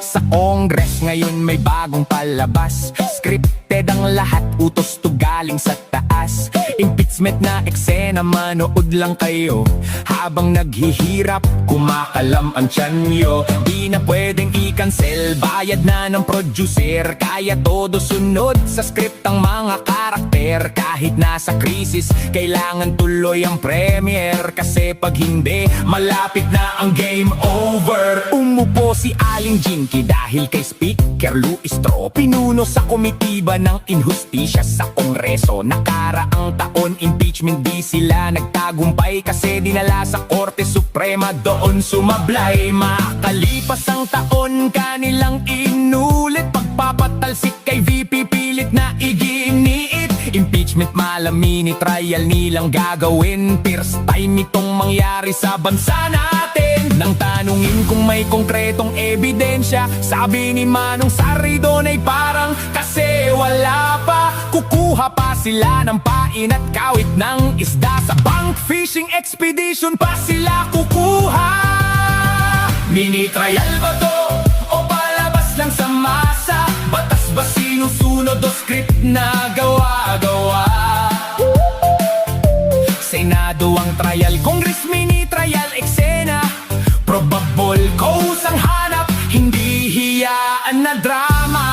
sa Congress, ngayon may bagong palabas. Scripted ang lahat, utos to galing sa taas. Impeachment na eksena, manood lang kayo. Habang naghihirap, kumakalam ang tiyan nyo. Di na pwedeng i-cancel, bayad na ng producer. Kaya todo sunod sa script ang mga karakter. Kahit nasa krisis, kailangan tuloy ang premiere. Kasi pag hindi, malapit na ang game over. Umupo si Aling Jinky dahil kay Speaker Luis Tro. Pinuno sa komitiba ng inhustisya sa Kongreso. Nakaraang taon, impeachment di sila nagtagumpay. Kasi dinala sa Korte Suprema, doon sumablay. Makalipas ang taon, kanilang inulit. Pagpapatalsik kay VP, pilit na iginiit. Impeachment malamini, trial nilang gagawin. First time itong mangyari sa bansa natin. Nang tanungin kung may konkretong ebidensya, sabi ni Manong Saridon ay parang kasi wala pa. Kukuha pa sila ng pain at kawit ng isda. Sa bank fishing expedition pa sila kukuha. Mini trial ba to o palabas lang sa masa? Batas ba sinusunod o script na gawa-gawa? Senado ang trial, Congress mini trial eksena. Probable cause ang hanap, hindi hiyaan na drama.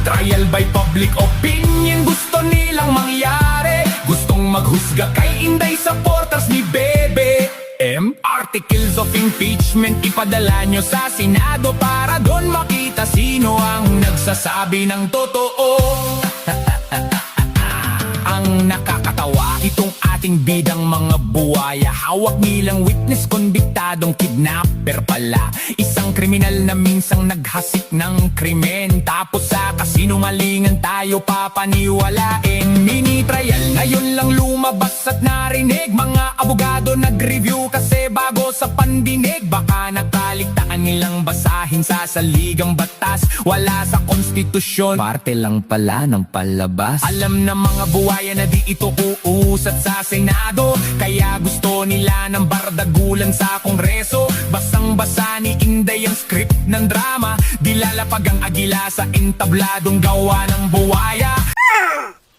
Trial by public opinion, gusto nilang mangyari. Gustong maghusga kay Inday sa portals ni Bebe Articles of impeachment ipadala nyo sa Senado para doon makita sino ang nagsasabi ng totoo. Ang nakakatawa, itong ating bidang mga buwaya, hawak nilang witness, konbiktadong kidnapper pala. Isang kriminal na minsang naghasik ng krimen. Tapos sa kasinungalingan tayo papaniwalain. Mini trial, ngayon lang lumabas at narinig. Mga abogado nag-review kasi bago sa pandinig. Baka nakaligtaan nilang basahin sa saligang batas. Wala sa konstitusyon, parte lang pala ng palabas. Alam na mga buwaya na di ito uusat sa Senado. Kaya gusto nila ng bardagulan sa Kongreso. Basang-basa ni Inday ang script ng drama. Dilalapag ang agila sa entabladong gawa ng buwaya.